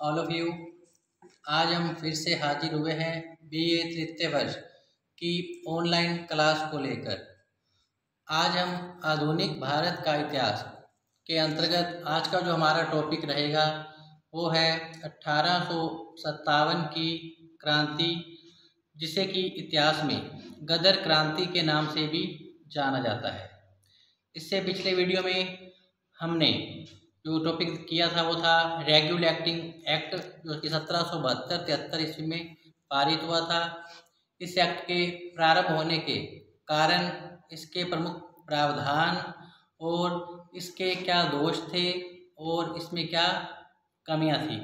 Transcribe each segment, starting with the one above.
All of you. आज हम फिर से हाजिर हुए हैं बीए तृतीय वर्ष की ऑनलाइन क्लास को लेकर। आज हम आधुनिक भारत का इतिहास के अंतर्गत आज का जो हमारा टॉपिक रहेगा वो है 1857 की क्रांति, जिसे कि इतिहास में गदर क्रांति के नाम से भी जाना जाता है। इससे पिछले वीडियो में हमने जो टॉपिक किया था वो था रेगुलेटिंग एक्ट, जो कि 1772-73 ईस्वी में पारित हुआ था। इस एक्ट के प्रारंभ होने के कारण, इसके प्रमुख प्रावधान और इसके क्या दोष थे और इसमें क्या कमियां थी,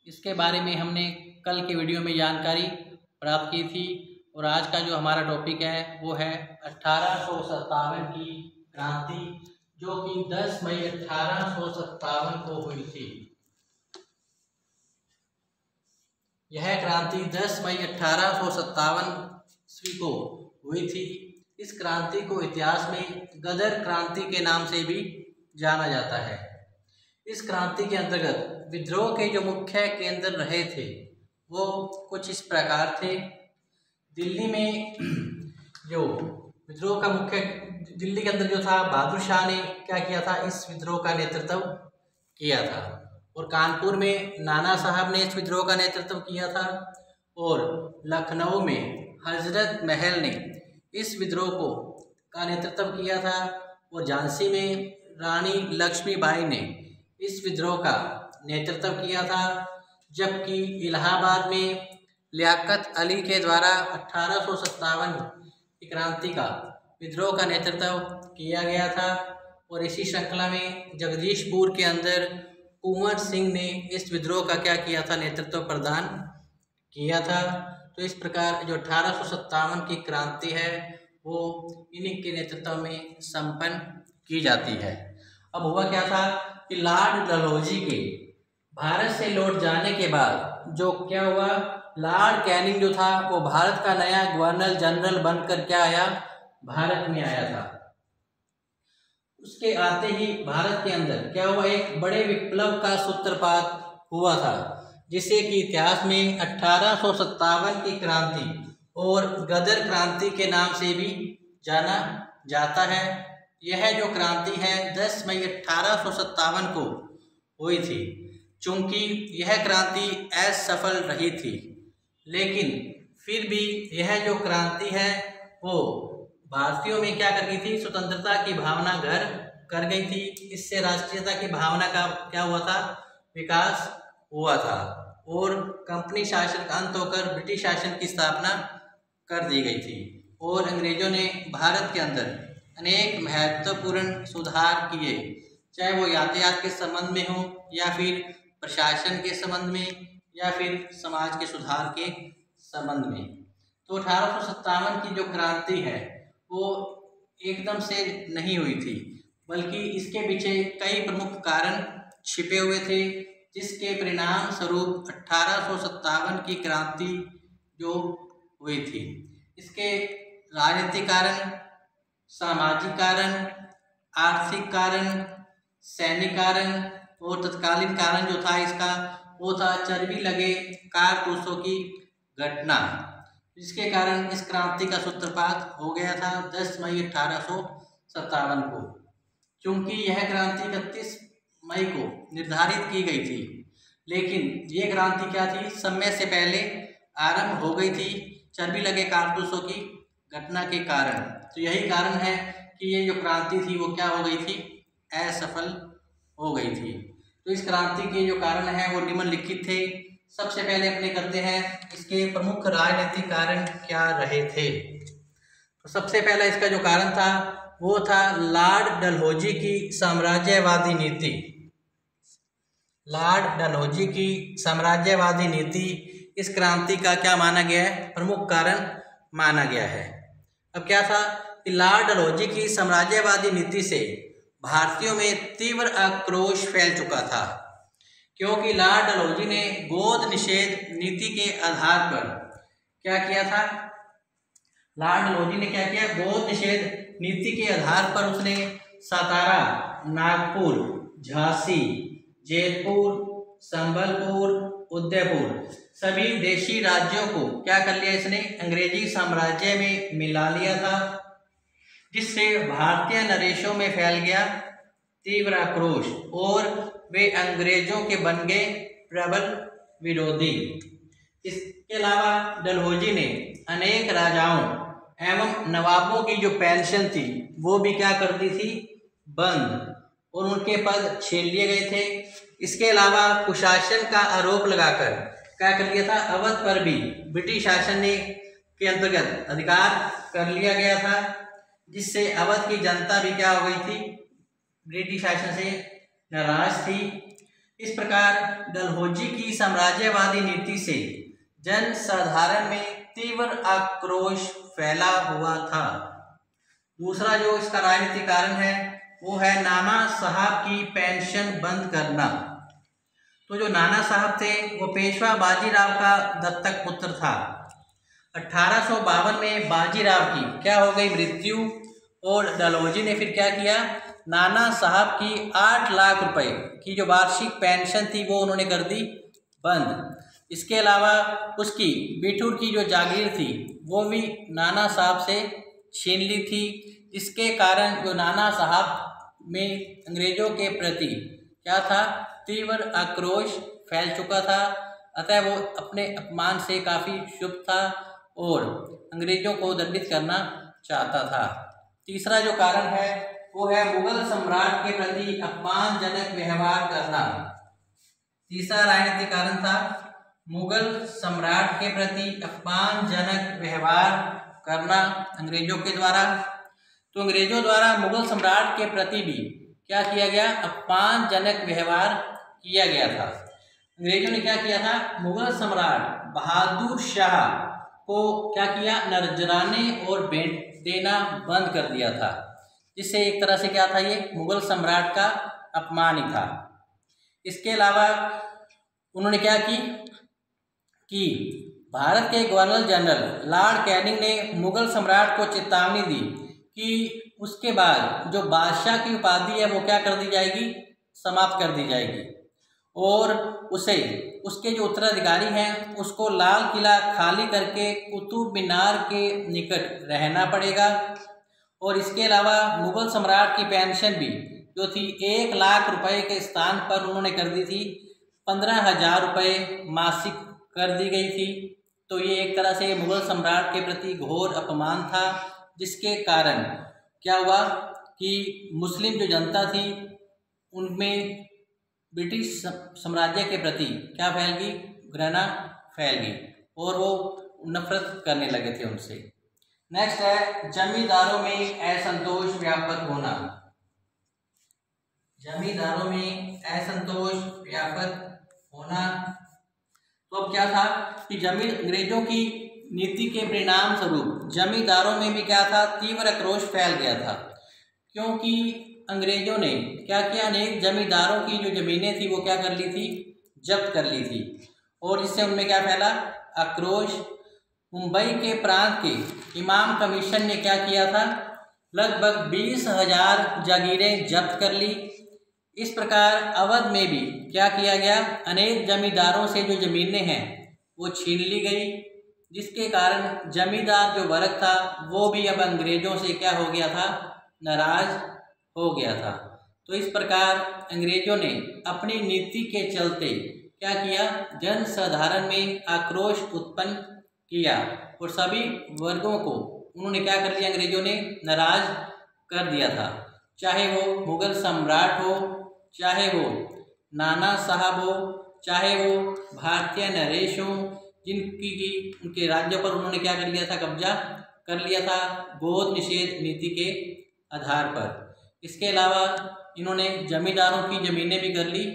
इसके बारे में हमने कल के वीडियो में जानकारी प्राप्त की थी। और आज का जो हमारा टॉपिक है वो है 1857 की क्रांति, जो कि 10 मई 1857 को हुई थी। यह क्रांति 10 मई 1857 ईस्वी को हुई थी। इस क्रांति को इतिहास में गदर क्रांति के नाम से भी जाना जाता है। इस क्रांति के अंतर्गत विद्रोह के जो मुख्य केंद्र रहे थे वो कुछ इस प्रकार थे। दिल्ली में जो विद्रोह का मुख्य, दिल्ली के अंदर जो था, बहादुर शाह ने क्या किया था, इस विद्रोह का नेतृत्व किया था। और कानपुर में नाना साहब ने इस विद्रोह का नेतृत्व किया था। और लखनऊ में हजरत महल ने इस विद्रोह का नेतृत्व किया था। और झांसी में रानी लक्ष्मीबाई ने इस विद्रोह का नेतृत्व किया था। जबकि इलाहाबाद में लियाकत अली के द्वारा 1857 की क्रांति का विद्रोह का नेतृत्व किया गया था। और इसी श्रृंखला में जगदीशपुर के अंदर कुंवर सिंह ने इस विद्रोह का क्या किया था, नेतृत्व प्रदान किया था। तो इस प्रकार जो 1857 की क्रांति है वो इन्हीं के नेतृत्व में संपन्न की जाती है। अब हुआ क्या था कि लॉर्ड डलहौजी के भारत से लौट जाने के बाद जो क्या हुआ, लॉर्ड कैनिंग जो था वो भारत का नया गवर्नर जनरल बनकर क्या आया, भारत में आया था। उसके आते ही भारत के अंदर क्या हुआ, एक बड़े विप्लव का सूत्रपात हुआ था, जिसे कि इतिहास में 1857 की क्रांति और गदर क्रांति के नाम से भी जाना जाता है। यह जो क्रांति है 10 मई 1857 को हुई थी। चूंकि यह क्रांति असफल रही थी, लेकिन फिर भी यह जो क्रांति है वो भारतीयों में क्या कर गई थी, स्वतंत्रता की भावना घर कर गई थी। इससे राष्ट्रीयता की भावना का क्या हुआ था, विकास हुआ था। और कंपनी शासन का अंत होकर ब्रिटिश शासन की स्थापना कर दी गई थी। और अंग्रेजों ने भारत के अंदर अनेक महत्वपूर्ण सुधार किए, चाहे वो यातायात के संबंध में हो या फिर प्रशासन के संबंध में या फिर समाज के सुधार के संबंध में। तो 1857 की जो क्रांति है वो एकदम से नहीं हुई थी, बल्कि इसके पीछे कई प्रमुख कारण छिपे हुए थे, जिसके परिणाम स्वरूप 1857 की क्रांति जो हुई थी। इसके राजनीतिक कारण, सामाजिक कारण, आर्थिक कारण, सैनिक कारण और तत्कालीन कारण जो था इसका वो था चर्बी लगे कारतूसों की घटना, जिसके कारण इस क्रांति का सूत्रपात हो गया था 10 मई 1857 को। क्योंकि यह क्रांति 31 मई को निर्धारित की गई थी, लेकिन ये क्रांति क्या थी, समय से पहले आरंभ हो गई थी चर्बी लगे कारतूसों की घटना के कारण। तो यही कारण है कि ये जो क्रांति थी वो क्या हो गई थी, असफल हो गई थी। तो इस क्रांति के जो कारण हैं वो निम्नलिखित थे। सबसे पहले अपने करते हैं इसके प्रमुख राजनीतिक कारण क्या रहे थे। तो सबसे पहला इसका जो कारण था वो था लॉर्ड डलहौजी की साम्राज्यवादी नीति। लॉर्ड डलहौजी की साम्राज्यवादी नीति इस क्रांति का क्या माना गया है, प्रमुख कारण माना गया है। अब क्या था कि लॉर्ड डलहौजी की साम्राज्यवादी नीति से भारतीयों में तीव्र आक्रोश फैल चुका था, क्योंकि लॉर्ड डलहौजी ने गोद निषेध नीति के आधार पर क्या किया था, लॉर्ड डलहौजी ने क्या किया, गोद निषेध नीति के आधार पर उसने सातारा, नागपुर, झांसी, जयपुर, संबलपुर, उदयपुर सभी देशी राज्यों को क्या कर लिया इसने, अंग्रेजी साम्राज्य में मिला लिया था, जिससे भारतीय नरेशों में फैल गया तीव्र आक्रोश और वे अंग्रेजों के बन गए प्रबल विरोधी। इसके अलावा डलहौजी ने अनेक राजाओं एवं नवाबों की जो पेंशन थी वो भी क्या कर दी थी, बंद, और उनके पद छीन लिए गए थे। इसके अलावा कुशासन का आरोप लगाकर क्या कर लिया था, अवध पर भी ब्रिटिश शासन ने के अंतर्गत अधिकार कर लिया गया था, जिससे अवध की जनता भी क्या हो गई थी, ब्रिटिश शासन से नाराज थी। इस प्रकार डलहौजी की साम्राज्यवादी नीति से जन साधारण में तीव्र आक्रोश फैला हुआ था। दूसरा जो इसका राजनीतिक कारण है वो है नाना साहब की पेंशन बंद करना। तो जो नाना साहब थे वो पेशवा बाजीराव का दत्तक पुत्र था। 1852 में बाजीराव की क्या हो गई, मृत्यु, और डलहौजी ने फिर क्या किया, नाना साहब की 8 लाख रुपए की जो वार्षिक पेंशन थी वो उन्होंने कर दी बंद। इसके अलावा उसकी बिठूर की जो जागीर थी वो भी नाना साहब से छीन ली थी। इसके कारण जो नाना साहब में अंग्रेजों के प्रति क्या था, तीव्र आक्रोश फैल चुका था, अतः वो अपने अपमान से काफ़ी क्षुब्ध था और अंग्रेजों को दंडित करना चाहता था। तीसरा जो कारण है वो है मुगल सम्राट के प्रति अपमानजनक व्यवहार करना। तीसरा राजनीतिक कारण था मुगल सम्राट के प्रति अपमानजनक व्यवहार करना अंग्रेजों के द्वारा। तो अंग्रेजों द्वारा मुगल सम्राट के प्रति भी क्या किया गया, अपमानजनक व्यवहार किया गया था। अंग्रेजों ने क्या किया था, मुगल सम्राट बहादुर शाह को क्या किया, नजराने और भेंट देना बंद कर दिया था, जिससे एक तरह से क्या था, ये मुगल सम्राट का अपमान ही था। इसके अलावा उन्होंने क्या की कि भारत के गवर्नर जनरल लॉर्ड कैनिंग ने मुगल सम्राट को चेतावनी दी कि उसके बाद जो बादशाह की उपाधि है वो क्या कर दी जाएगी, समाप्त कर दी जाएगी, और उसे उसके जो उत्तराधिकारी हैं उसको लाल किला खाली करके कुतुब मीनार के निकट रहना पड़ेगा। और इसके अलावा मुगल सम्राट की पेंशन भी जो थी 1 लाख रुपए के स्थान पर उन्होंने कर दी थी 15,000 रुपये मासिक कर दी गई थी। तो ये एक तरह से मुगल सम्राट के प्रति घोर अपमान था, जिसके कारण क्या हुआ कि मुस्लिम जो जनता थी उनमें ब्रिटिश साम्राज्य के प्रति क्या फैल गई, घृणा फैल गई और वो नफरत करने लगे थे उनसे। नेक्स्ट है जमींदारों में असंतोष व्यापक होना। जमींदारों में असंतोष व्यापक होना, तो अब क्या था कि अंग्रेजों की नीति के परिणाम स्वरूप जमींदारों में भी क्या था, तीव्र आक्रोश फैल गया था, क्योंकि अंग्रेजों ने क्या किया, अनेक जमींदारों की जो जमीनें थी वो क्या कर ली थी, जब्त कर ली थी, और इससे उनमें क्या फैला, आक्रोश। मुंबई के प्रांत के इमाम कमीशन ने क्या किया था, लगभग 20,000 जागीरें जब्त कर ली। इस प्रकार अवध में भी क्या किया गया, अनेक जमींदारों से जो जमीनें हैं वो छीन ली गई, जिसके कारण जमींदार जो वर्ग था वो भी अब अंग्रेजों से क्या हो गया था, नाराज हो गया था। तो इस प्रकार अंग्रेजों ने अपनी नीति के चलते क्या किया, जन साधारण में आक्रोश उत्पन्न किया और सभी वर्गों को उन्होंने क्या कर लिया, अंग्रेजों ने नाराज कर दिया था। चाहे वो मुगल सम्राट हो, चाहे वो नाना साहब हो, चाहे वो भारतीय नरेश हो, जिनकी उनके राज्यों पर उन्होंने क्या कर लिया था, कब्जा कर लिया था गोद निषेध नीति के आधार पर। इसके अलावा इन्होंने जमींदारों की जमीनें भी कर ली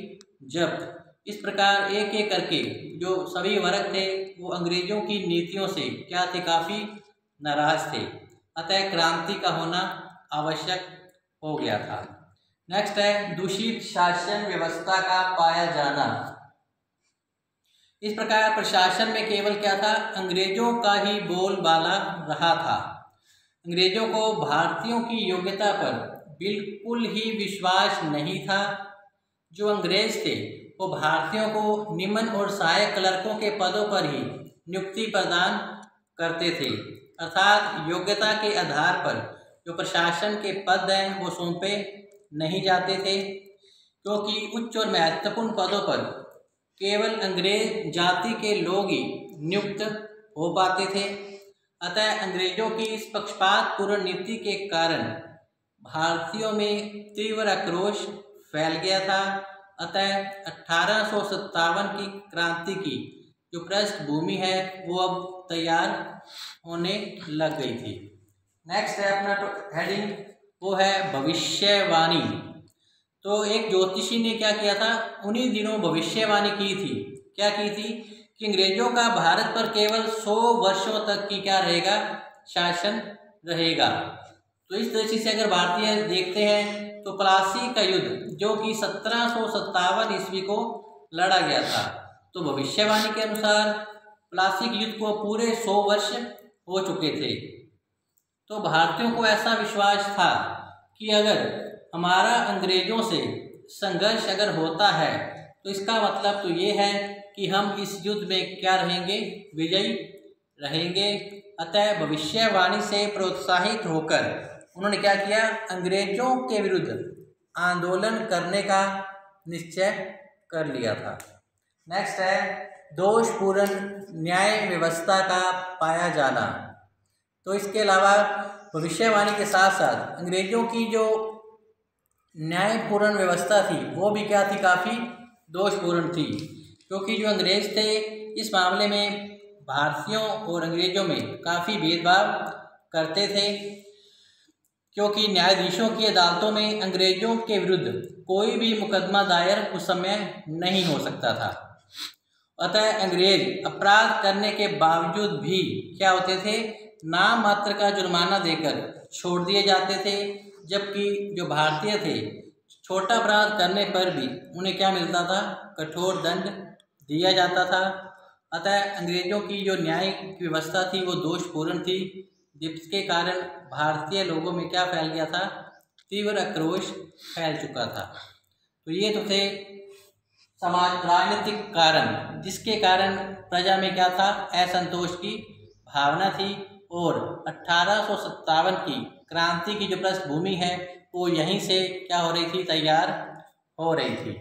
जब्त। इस प्रकार एक एक करके जो सभी वर्ग थे वो अंग्रेजों की नीतियों से क्या थे, काफ़ी नाराज थे, अतः क्रांति का होना आवश्यक हो गया था। नेक्स्ट है दूषित शासन व्यवस्था का पाया जाना। इस प्रकार प्रशासन में केवल क्या था, अंग्रेजों का ही बोलबाला रहा था। अंग्रेजों को भारतीयों की योग्यता पर बिल्कुल ही विश्वास नहीं था। जो अंग्रेज थे वो भारतीयों को निम्न और सहायक क्लर्कों के पदों पर ही नियुक्ति प्रदान करते थे, अर्थात योग्यता के आधार पर जो प्रशासन के पद हैं वो सौंपे नहीं जाते थे, क्योंकि उच्च और महत्वपूर्ण पदों पर केवल अंग्रेज जाति के लोग ही नियुक्त हो पाते थे। अतः अंग्रेजों की इस पक्षपातपूर्ण नीति के कारण भारतीयों में तीव्र आक्रोश फैल गया था। अतः 1857 की क्रांति की जो पृष्ठभूमि है वो अब तैयार होने लग गई थी। नेक्स्ट है अपना हेडिंग, वो है भविष्यवाणी। तो एक ज्योतिषी ने क्या किया था, उन्हीं दिनों भविष्यवाणी की थी। क्या की थी कि अंग्रेजों का भारत पर केवल 100 वर्षों तक की क्या रहेगा, शासन रहेगा। तो इस दृष्टि से अगर भारतीय देखते हैं तो प्लासी का युद्ध जो कि 1757 ईस्वी को लड़ा गया था, तो भविष्यवाणी के अनुसार प्लासी के युद्ध को पूरे 100 वर्ष हो चुके थे। तो भारतीयों को ऐसा विश्वास था कि अगर हमारा अंग्रेजों से संघर्ष अगर होता है तो इसका मतलब तो ये है कि हम इस युद्ध में क्या रहेंगे, विजयी रहेंगे। अतः भविष्यवाणी से प्रोत्साहित होकर उन्होंने क्या किया, अंग्रेजों के विरुद्ध आंदोलन करने का निश्चय कर लिया था। नेक्स्ट है दोषपूर्ण न्याय व्यवस्था का पाया जाना। तो इसके अलावा भविष्यवाणी के साथ साथ अंग्रेजों की जो न्यायपूर्ण व्यवस्था थी वो भी क्या थी, काफ़ी दोषपूर्ण थी, क्योंकि जो अंग्रेज थे इस मामले में भारतीयों और अंग्रेजों में काफ़ी भेदभाव करते थे, क्योंकि न्यायाधीशों की अदालतों में अंग्रेजों के विरुद्ध कोई भी मुकदमा दायर उस समय नहीं हो सकता था। अतः अंग्रेज अपराध करने के बावजूद भी क्या होते थे, नाम मात्र का जुर्माना देकर छोड़ दिए जाते थे, जबकि जो भारतीय थे छोटा अपराध करने पर भी उन्हें क्या मिलता था, कठोर दंड दिया जाता था। अतः अंग्रेजों की जो न्यायिक व्यवस्था थी वो दोषपूर्ण थी, जिसके कारण भारतीय लोगों में क्या फैल गया था, तीव्र आक्रोश फैल चुका था। तो ये तो थे समाज राजनीतिक कारण, जिसके कारण प्रजा में क्या था, असंतोष की भावना थी। और 1857 की क्रांति की जो पृष्ठभूमि है वो यहीं से क्या हो रही थी, तैयार हो रही थी।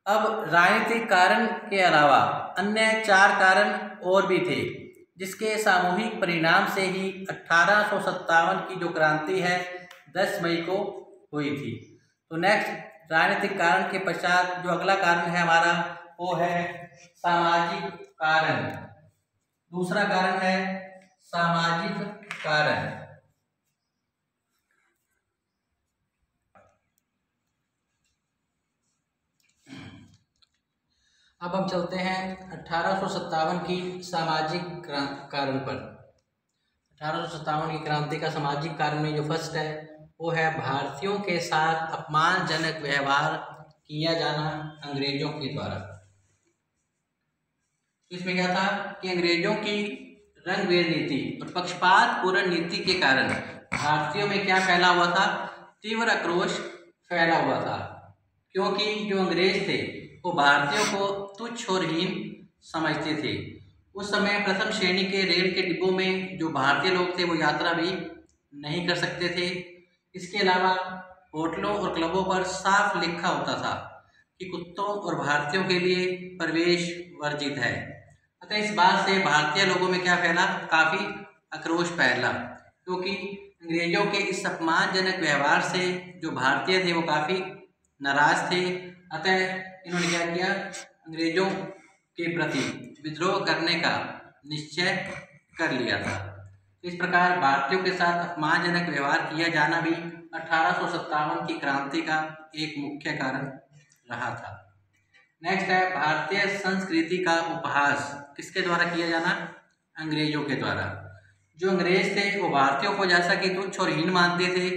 अब राजनीतिक कारण के अलावा अन्य 4 कारण और भी थे, जिसके सामूहिक परिणाम से ही 1857 की जो क्रांति है 10 मई को हुई थी। तो नेक्स्ट राजनीतिक कारण के पश्चात जो अगला कारण है हमारा वो है सामाजिक कारण। दूसरा कारण है सामाजिक कारण। अब हम चलते हैं 1857 की सामाजिक कारण पर। 1857 की क्रांति का सामाजिक कारण में जो फर्स्ट है वो है भारतीयों के साथ अपमानजनक व्यवहार किया जाना अंग्रेजों के द्वारा। इसमें क्या था कि अंग्रेजों की रंगभेद नीति और पक्षपातपूर्ण नीति के कारण भारतीयों में क्या फैला हुआ था, तीव्र आक्रोश फैला हुआ था, क्योंकि जो अंग्रेज थे वो भारतीयों को तुच्छ और हीन समझते थे। उस समय प्रथम श्रेणी के रेल के डिब्बों में जो भारतीय लोग थे वो यात्रा भी नहीं कर सकते थे। इसके अलावा होटलों और क्लबों पर साफ लिखा होता था कि कुत्तों और भारतीयों के लिए प्रवेश वर्जित है। अतः इस बात से भारतीय लोगों में क्या फैला, काफ़ी आक्रोश फैला, क्योंकि अंग्रेजों के इस अपमानजनक व्यवहार से जो भारतीय थे वो काफ़ी नाराज थे। अतः इन्होंने क्या किया, अंग्रेजों के प्रति विद्रोह करने का निश्चय कर लिया था। इस प्रकार भारतीयों के साथ अपमानजनक व्यवहार किया जाना भी 1857 की क्रांति का एक मुख्य कारण रहा था। नेक्स्ट है भारतीय संस्कृति का उपहास। किसके द्वारा किया जाना, अंग्रेजों के द्वारा। जो अंग्रेज थे वो भारतीयों को जैसा कि तुच्छ और हीन मानते थे,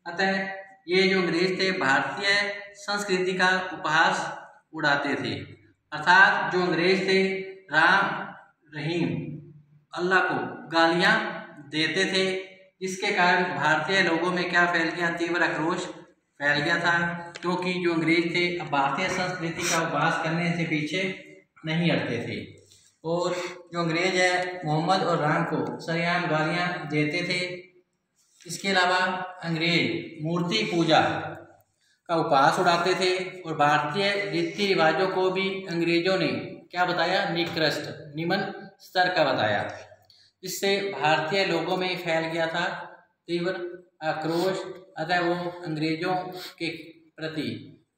अतः ये जो अंग्रेज थे भारतीय संस्कृति का उपहास उड़ाते थे। अर्थात जो अंग्रेज थे राम रहीम अल्लाह को गालियां देते थे, जिसके कारण भारतीय लोगों में क्या फैल गया, तीव्र आक्रोश फैल गया था, क्योंकि जो अंग्रेज थे अब भारतीय संस्कृति का उपहास करने से पीछे नहीं हटते थे। और जो अंग्रेज है मोहम्मद और राम को सरेआम गालियाँ देते थे। इसके अलावा अंग्रेज मूर्ति पूजा का उपहास उड़ाते थे और भारतीय रीति रिवाजों को भी अंग्रेजों ने क्या बताया, निकृष्ट निम्न स्तर का बताया, जिससे भारतीय लोगों में फैल गया था तीव्र आक्रोश। अतः वो अंग्रेजों के प्रति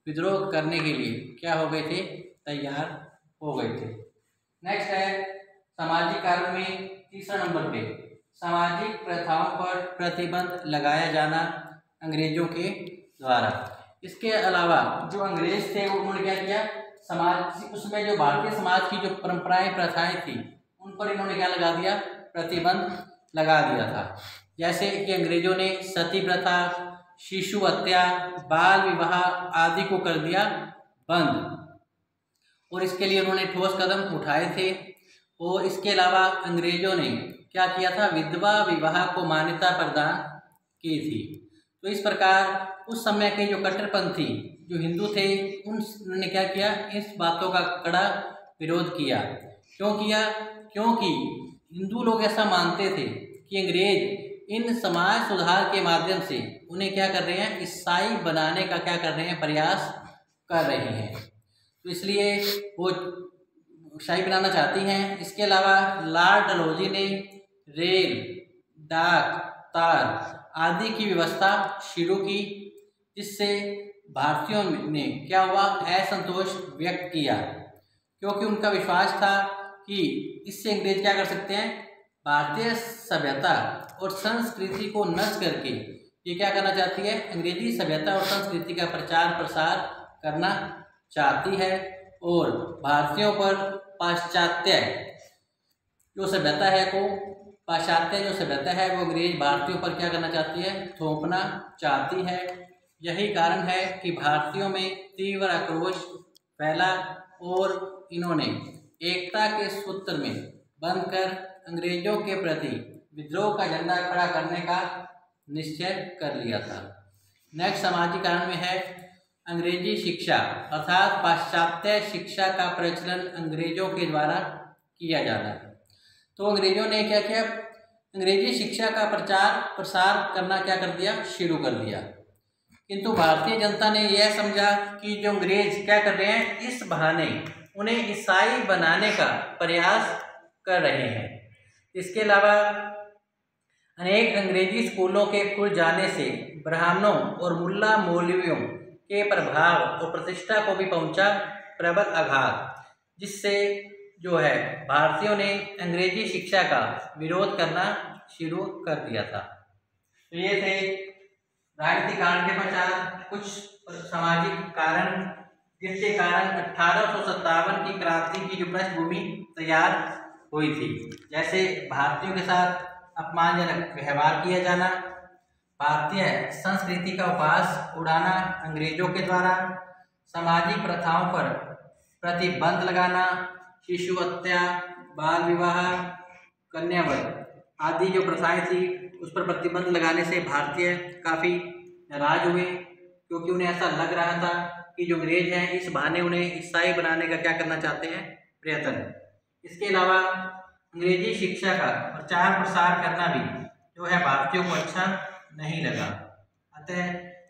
विद्रोह करने के लिए क्या हो गए थे, तैयार हो गए थे। नेक्स्ट है सामाजिक कारण में तीसरा नंबर पे सामाजिक प्रथाओं पर प्रतिबंध लगाया जाना अंग्रेजों के द्वारा। इसके अलावा जो अंग्रेज थे वो उन्होंने क्या किया, समाज उसमें जो भारतीय समाज की जो परंपराएं प्रथाएं थी उन पर इन्होंने क्या लगा दिया, प्रतिबंध लगा दिया था। जैसे कि अंग्रेजों ने सती प्रथा, शिशु हत्या, बाल विवाह आदि को कर दिया बंद और इसके लिए उन्होंने ठोस कदम उठाए थे। और इसके अलावा अंग्रेजों ने क्या किया था, विधवा विवाह को मान्यता प्रदान की थी। तो इस प्रकार उस समय के जो कट्टरपंथी जो हिंदू थे उन्होंने क्या किया, इस बातों का कड़ा विरोध किया। क्यों किया, क्योंकि हिंदू लोग ऐसा मानते थे कि अंग्रेज इन समाज सुधार के माध्यम से उन्हें क्या कर रहे हैं, ईसाई बनाने का क्या कर रहे हैं, प्रयास कर रहे हैं। तो इसलिए वो ईसाई बनाना चाहती हैं। इसके अलावा लॉर्ड डलहौजी ने रेल, डाक, तार आदि की व्यवस्था शुरू की, जिससे भारतीयों ने क्या हुआ, असंतोष व्यक्त किया, क्योंकि उनका विश्वास था कि इससे अंग्रेज क्या कर सकते हैं, भारतीय सभ्यता और संस्कृति को नष्ट करके ये क्या करना चाहती है, अंग्रेजी सभ्यता और संस्कृति का प्रचार प्रसार करना चाहती है और भारतीयों पर पाश्चात्य जो सभ्यता है को पाश्चात्य जो सभ्यता है वो अंग्रेज भारतीयों पर क्या करना चाहती है, थोपना चाहती है। यही कारण है कि भारतीयों में तीव्र आक्रोश फैला और इन्होंने एकता के सूत्र में बंधकर अंग्रेजों के प्रति विद्रोह का झंडा खड़ा करने का निश्चय कर लिया था। नेक्स्ट सामाजिक कारण में है अंग्रेजी शिक्षा अर्थात पाश्चात्य शिक्षा का प्रचलन अंग्रेजों के द्वारा किया जाना। तो अंग्रेजों ने क्या किया, अंग्रेजी शिक्षा का प्रचार प्रसार करना क्या कर दिया, शुरू कर दिया। किंतु भारतीय जनता ने यह समझा कि जो अंग्रेज क्या कर रहे हैं, इस बहाने उन्हें ईसाई बनाने का प्रयास कर रहे हैं। इसके अलावा अनेक अंग्रेजी स्कूलों के खुल जाने से ब्राह्मणों और मुल्ला मौलवियों के प्रभाव और प्रतिष्ठा को भी पहुंचा प्रबल आघात, जिससे जो है भारतीयों ने अंग्रेजी शिक्षा का विरोध करना शुरू कर दिया था। तो ये थे राजनीतिक कारण के पश्चात कुछ सामाजिक कारण, जिसके कारण 1857 की क्रांति की जो पृष्ठभूमि तैयार हुई थी। जैसे भारतीयों के साथ अपमानजनक व्यवहार किया जाना, भारतीय संस्कृति का उपहास उड़ाना अंग्रेजों के द्वारा, सामाजिक प्रथाओं पर प्रतिबंध लगाना, शिशु हत्या, बाल विवाह, कन्यावध आदि जो प्रथाएं थी उस पर प्रतिबंध लगाने से भारतीय काफ़ी नाराज हुए, क्योंकि उन्हें ऐसा लग रहा था कि जो अंग्रेज हैं इस बहाने उन्हें ईसाई बनाने का क्या करना चाहते हैं, प्रयत्न। इसके अलावा अंग्रेजी शिक्षा का प्रचार प्रसार करना भी जो है भारतीयों को अच्छा नहीं लगा। अतः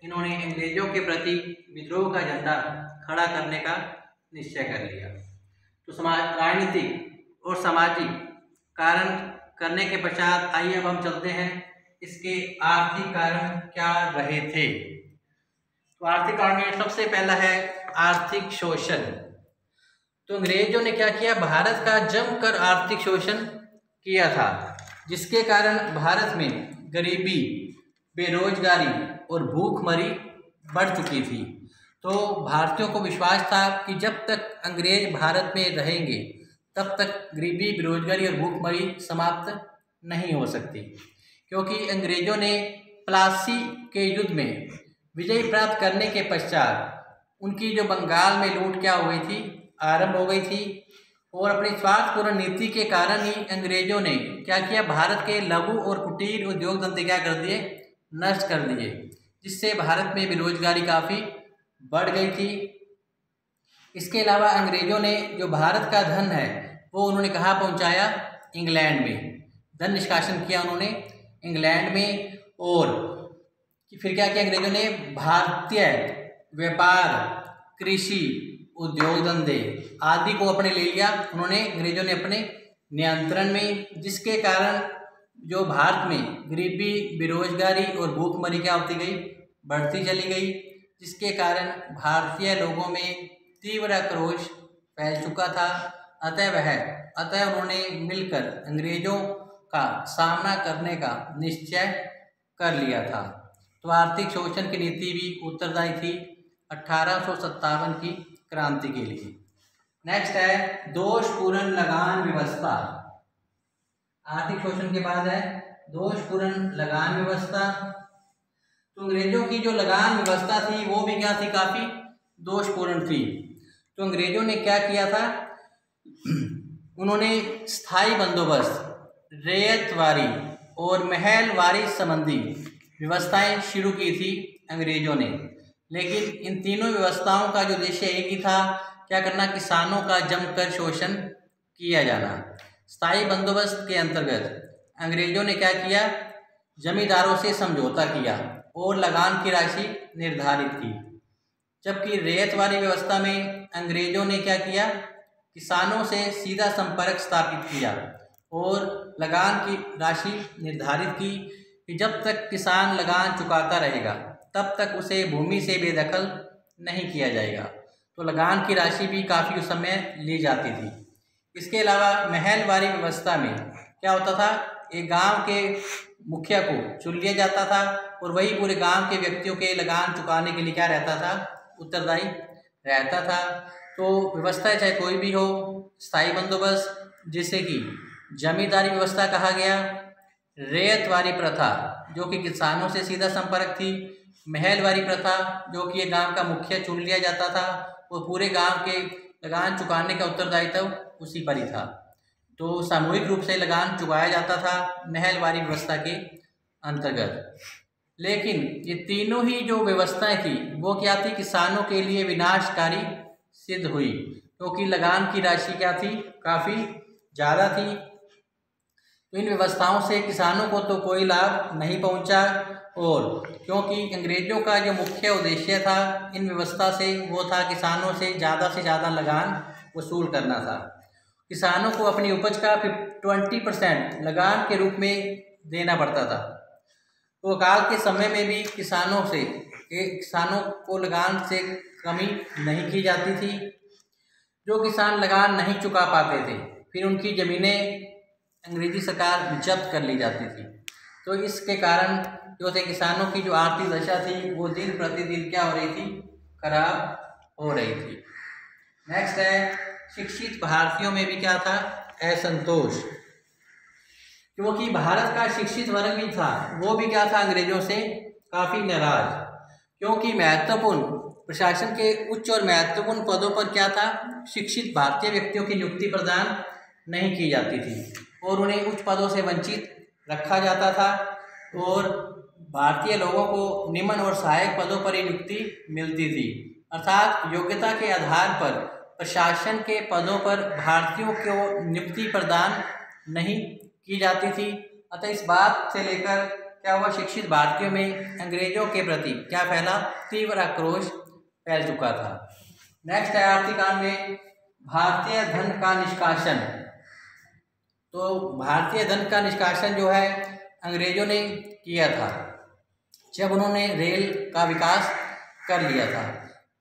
इन्होंने अंग्रेजों के प्रति विद्रोह का झंडा खड़ा करने का निश्चय कर लिया। तो राजनीतिक और सामाजिक कारण करने के पश्चात आइए अब हम चलते हैं इसके आर्थिक कारण क्या रहे थे। तो आर्थिक कारण में सबसे पहला है आर्थिक शोषण। तो अंग्रेजों ने क्या किया, भारत का जमकर आर्थिक शोषण किया था, जिसके कारण भारत में गरीबी, बेरोजगारी और भूखमरी बढ़ चुकी थी। तो भारतीयों को विश्वास था कि जब तक अंग्रेज भारत में रहेंगे तब तक गरीबी, बेरोजगारी और भूखमरी समाप्त नहीं हो सकती, क्योंकि अंग्रेजों ने प्लासी के युद्ध में विजय प्राप्त करने के पश्चात उनकी जो बंगाल में लूट क्या हुई थी, आरंभ हो गई थी। और अपनी स्वार्थपूर्ण नीति के कारण ही अंग्रेजों ने क्या किया, भारत के लघु और कुटीर उद्योग धंधे क्या कर दिए, नष्ट कर दिए। जिससे भारत में बेरोजगारी काफ़ी बढ़ गई थी। इसके अलावा अंग्रेज़ों ने जो भारत का धन है वो उन्होंने कहाँ पहुँचाया? इंग्लैंड में। धन निष्कासन किया उन्होंने इंग्लैंड में। और फिर क्या किया अंग्रेज़ों ने? भारतीय व्यापार, कृषि, उद्योग धंधे आदि को अपने ले लिया उन्होंने, अंग्रेज़ों ने अपने नियंत्रण में, जिसके कारण जो भारत में गरीबी, बेरोजगारी और भूखमरी क्या होती गई? बढ़ती चली गई, जिसके कारण भारतीय लोगों में तीव्र आक्रोश फैल चुका था। अतः उन्होंने मिलकर अंग्रेज़ों का सामना करने का निश्चय कर लिया था। तो आर्थिक शोषण की नीति भी उत्तरदायी थी 1857 की क्रांति के लिए। नेक्स्ट है दोषपूर्ण लगान व्यवस्था। आर्थिक शोषण के बाद है दोषपूर्ण लगान व्यवस्था। तो अंग्रेजों की जो लगान व्यवस्था थी वो भी क्या थी? काफ़ी दोषपूर्ण थी। तो अंग्रेजों ने क्या किया था? उन्होंने स्थायी बंदोबस्त, रैयतवारी और महलवारी संबंधी व्यवस्थाएं शुरू की थी अंग्रेजों ने। लेकिन इन तीनों व्यवस्थाओं का जो उद्देश्य एक ही था, क्या करना? किसानों का जमकर शोषण किया जाना। स्थायी बंदोबस्त के अंतर्गत अंग्रेजों ने क्या किया? जमींदारों से समझौता किया और लगान की राशि निर्धारित की। जबकि रैयतवारी व्यवस्था में अंग्रेजों ने क्या किया? किसानों से सीधा संपर्क स्थापित किया और लगान की राशि निर्धारित की कि जब तक किसान लगान चुकाता रहेगा तब तक उसे भूमि से बेदखल नहीं किया जाएगा। तो लगान की राशि भी काफ़ी उस समय ली जाती थी। इसके अलावा महलवारी व्यवस्था में क्या होता था? एक गांव के मुखिया को चुन लिया जाता था और वही पूरे गांव के व्यक्तियों के लगान चुकाने के लिए क्या रहता था? उत्तरदायी रहता था। तो व्यवस्था चाहे कोई भी हो, स्थायी बंदोबस्त जिसे कि जमींदारी व्यवस्था कहा गया, रैयतवारी प्रथा जो कि किसानों से सीधा संपर्क थी, महलवारी प्रथा जो कि एक गांव का मुखिया चुन लिया जाता था और पूरे गांव के लगान चुकाने का उत्तरदायित्व उसी पर ही था। तो सामूहिक रूप से लगान चुकाया जाता था महलवारी व्यवस्था के अंतर्गत। लेकिन ये तीनों ही जो व्यवस्थाएं थी वो क्या थी? किसानों के लिए विनाशकारी सिद्ध हुई, क्योंकि लगान की राशि क्या थी? काफ़ी ज़्यादा थी। तो इन व्यवस्थाओं से किसानों को तो कोई लाभ नहीं पहुंचा, और क्योंकि अंग्रेज़ों का जो मुख्य उद्देश्य था इन व्यवस्था से वो था किसानों से ज़्यादा लगान वसूल करना था। किसानों को अपनी उपज का 20% लगान के रूप में देना पड़ता था। तो अकाल के समय में भी किसानों को लगान से कमी नहीं की जाती थी। जो किसान लगान नहीं चुका पाते थे फिर उनकी ज़मीनें अंग्रेजी सरकार जब्त कर ली जाती थी। तो इसके कारण जो थे किसानों की जो आर्थिक दशा थी वो दिन प्रतिदिन क्या हो रही थी? खराब हो रही थी। नेक्स्ट है शिक्षित भारतीयों में भी क्या था? असंतोष। क्योंकि भारत का शिक्षित वर्ग भी था वो भी क्या था? अंग्रेजों से काफ़ी नाराज, क्योंकि महत्वपूर्ण प्रशासन के उच्च और महत्वपूर्ण पदों पर क्या था? शिक्षित भारतीय व्यक्तियों की नियुक्ति प्रदान नहीं की जाती थी और उन्हें उच्च पदों से वंचित रखा जाता था और भारतीय लोगों को निम्न और सहायक पदों पर ही नियुक्ति मिलती थी। अर्थात योग्यता के आधार पर प्रशासन के पदों पर भारतीयों को नियुक्ति प्रदान नहीं की जाती थी। अतः इस बात से लेकर क्या हुआ? शिक्षित भारतीयों में अंग्रेजों के प्रति क्या फैला? तीव्र आक्रोश फैल चुका था। नेक्स्ट है आर्थिक कांड में भारतीय धन का निष्कासन। तो भारतीय धन का निष्कासन जो है अंग्रेजों ने किया था जब उन्होंने रेल का विकास कर लिया था।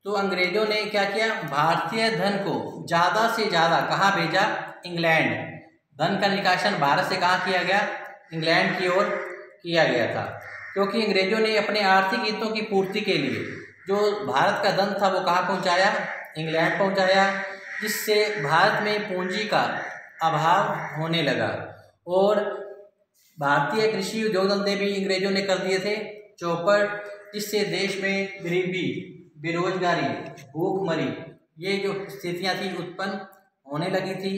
तो अंग्रेजों ने क्या किया? भारतीय धन को ज़्यादा से ज़्यादा कहाँ भेजा? इंग्लैंड। धन का निष्कासन भारत से कहाँ किया गया? इंग्लैंड की ओर किया गया था, क्योंकि अंग्रेजों ने अपने आर्थिक हितों की पूर्ति के लिए जो भारत का धन था वो कहाँ पहुँचाया? इंग्लैंड पहुँचाया, जिससे भारत में पूंजी का अभाव होने लगा और भारतीय कृषि उद्योग धंधे भी अंग्रेजों ने कर दिए थे चौपट, जिससे देश में गरीबी, बेरोजगारी, भूखमरी ये जो स्थितियां थी उत्पन्न होने लगी थी,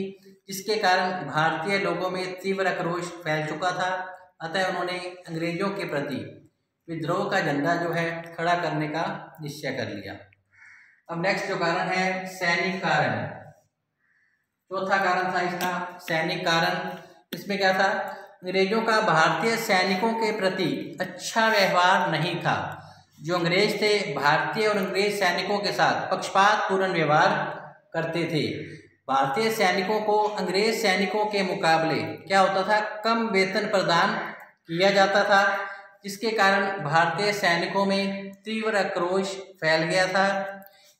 जिसके कारण भारतीय लोगों में तीव्र आक्रोश फैल चुका था। अतः उन्होंने अंग्रेजों के प्रति विद्रोह का झंडा जो है खड़ा करने का निश्चय कर लिया। अब नेक्स्ट जो कारण है सैनिक कारण, चौथा कारण था इसका सैनिक कारण। इसमें क्या था, अंग्रेजों का भारतीय सैनिकों के प्रति अच्छा व्यवहार नहीं था। जो अंग्रेज थे भारतीय और अंग्रेज सैनिकों के साथ पक्षपातपूर्ण व्यवहार करते थे। भारतीय सैनिकों को अंग्रेज सैनिकों के मुकाबले क्या होता था, कम वेतन प्रदान किया जाता था, जिसके कारण भारतीय सैनिकों में तीव्र आक्रोश फैल गया था।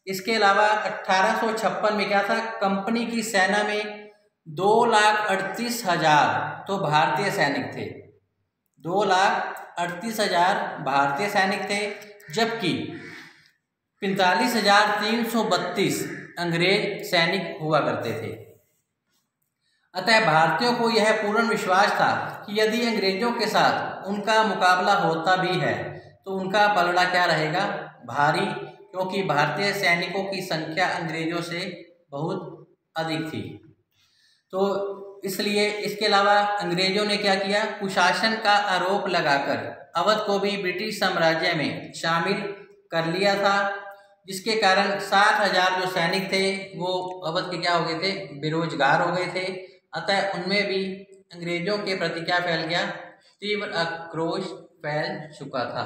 इसके अलावा 1856 में क्या था, कंपनी की सेना में 2,38,000 तो भारतीय सैनिक थे, 2,38,000 भारतीय सैनिक थे, जबकि 45,332 अंग्रेज सैनिक हुआ करते थे। अतः भारतीयों को यह पूर्ण विश्वास था कि यदि अंग्रेजों के साथ उनका मुकाबला होता भी है तो उनका पलड़ा क्या रहेगा, भारी, क्योंकि भारतीय सैनिकों की संख्या अंग्रेजों से बहुत अधिक थी। तो इसलिए इसके अलावा अंग्रेजों ने क्या किया, कुशासन का आरोप लगाकर अवध को भी ब्रिटिश साम्राज्य में शामिल कर लिया था, जिसके कारण 60,000 जो सैनिक थे वो अवध के क्या हो गए थे, बेरोजगार हो गए थे। अतः उनमें भी अंग्रेजों के प्रति क्या फैल गया, तीव्र आक्रोश फैल चुका था।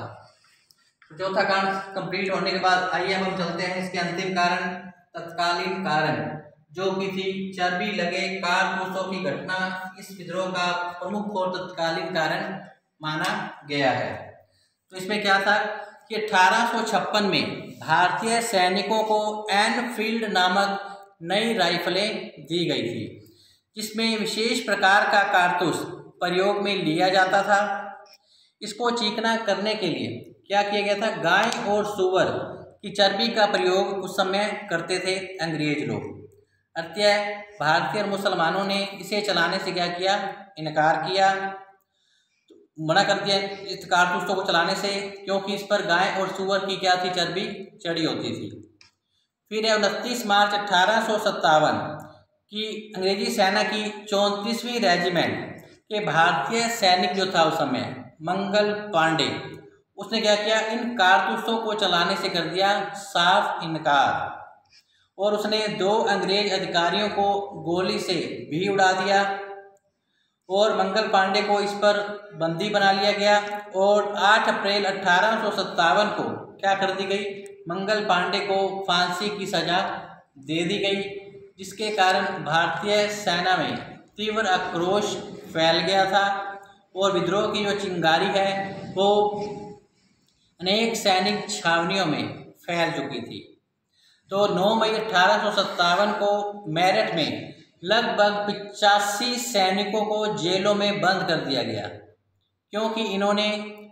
तो चौथा कारण कंप्लीट होने के बाद आइए हम चलते हैं इसके अंतिम कारण, तत्कालीन कारण, जो कि थी चर्बी लगे कारतूसों की घटना। इस विद्रोह का प्रमुख और तत्कालीन कारण माना गया है। तो इसमें क्या था कि 1856 में भारतीय सैनिकों को एनफील्ड नामक नई राइफलें दी गई थी, जिसमें विशेष प्रकार का कारतूस प्रयोग में लिया जाता था। इसको चिकना करने के लिए क्या किया गया था, गाय और सूअर की चर्बी का प्रयोग उस समय करते थे अंग्रेज लोग। अतः भारतीय और मुसलमानों ने इसे चलाने से क्या किया, इनकार किया, मना कर दिया इस कारतूसों को चलाने से, क्योंकि इस पर गाय और सूअर की क्या थी, चर्बी चढ़ी होती थी। फिर 29 मार्च 1857 की अंग्रेजी सेना की 34वीं रेजिमेंट के भारतीय सैनिक जो था उस समय मंगल पांडे, उसने क्या किया, इन कारतूसों को चलाने से कर दिया साफ इनकार, और उसने 2 अंग्रेज अधिकारियों को गोली से भी उड़ा दिया और मंगल पांडे को इस पर बंदी बना लिया गया। और 8 अप्रैल 1857 को क्या कर दी गई, मंगल पांडे को फांसी की सजा दे दी गई, जिसके कारण भारतीय सेना में तीव्र आक्रोश फैल गया था और विद्रोह की जो चिंगारी है वो अनेक सैनिक छावनियों में फैल चुकी थी। तो 9 मई 1857 को मेरठ में लगभग 85 सैनिकों को जेलों में बंद कर दिया गया, क्योंकि इन्होंने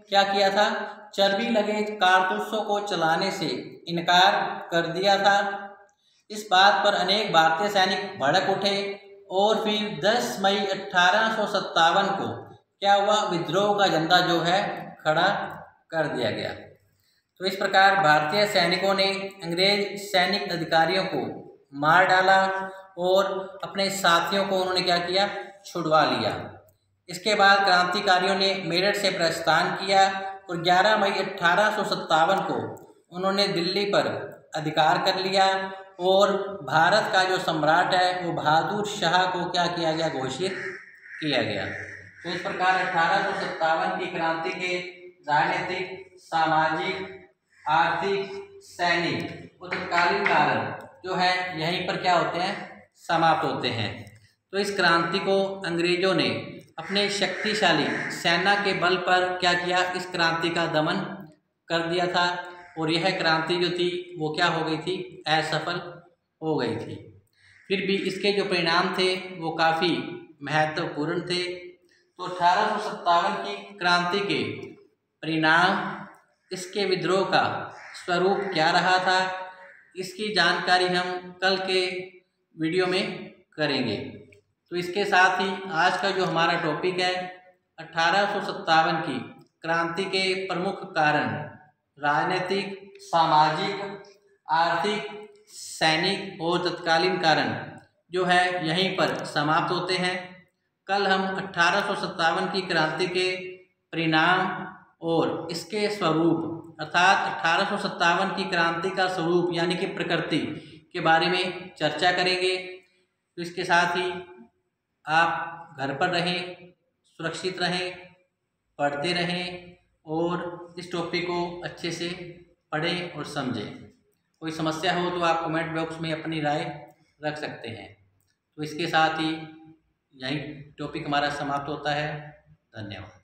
क्या किया था, चर्बी लगे कारतूसों को चलाने से इनकार कर दिया था। इस बात पर अनेक भारतीय सैनिक भड़क उठे और फिर 10 मई 1857 को क्या हुआ, विद्रोह का झंडा जो है खड़ा कर दिया गया। तो इस प्रकार भारतीय सैनिकों ने अंग्रेज सैनिक अधिकारियों को मार डाला और अपने साथियों को उन्होंने क्या किया, छुड़वा लिया। इसके बाद क्रांतिकारियों ने मेरठ से प्रस्थान किया और 11 मई 1857 को उन्होंने दिल्ली पर अधिकार कर लिया और भारत का जो सम्राट है वो बहादुर शाह को क्या किया गया, घोषित किया गया। तो इस प्रकार 1857 की क्रांति के राजनीतिक, सामाजिक, आर्थिक, सैनिक और तत्कालीन कारण जो है यहीं पर क्या होते हैं, समाप्त होते हैं। तो इस क्रांति को अंग्रेजों ने अपने शक्तिशाली सेना के बल पर क्या किया, इस क्रांति का दमन कर दिया था और यह क्रांति जो थी वो क्या हो गई थी, असफल हो गई थी। फिर भी इसके जो परिणाम थे वो काफ़ी महत्वपूर्ण थे। तो 1857 की क्रांति के परिणाम, इसके विद्रोह का स्वरूप क्या रहा था, इसकी जानकारी हम कल के वीडियो में करेंगे। तो इसके साथ ही आज का जो हमारा टॉपिक है 1857 की क्रांति के प्रमुख कारण, राजनीतिक, सामाजिक, आर्थिक, सैनिक और तत्कालीन कारण जो है यहीं पर समाप्त होते हैं। कल हम 1857 की क्रांति के परिणाम, और इसके स्वरूप अर्थात 1857 की क्रांति का स्वरूप यानी कि प्रकृति के बारे में चर्चा करेंगे। तो इसके साथ ही आप घर पर रहें, सुरक्षित रहें, पढ़ते रहें और इस टॉपिक को अच्छे से पढ़ें और समझें। कोई समस्या हो तो आप कमेंट बॉक्स में अपनी राय रख सकते हैं। तो इसके साथ ही यही टॉपिक हमारा समाप्त होता है। धन्यवाद।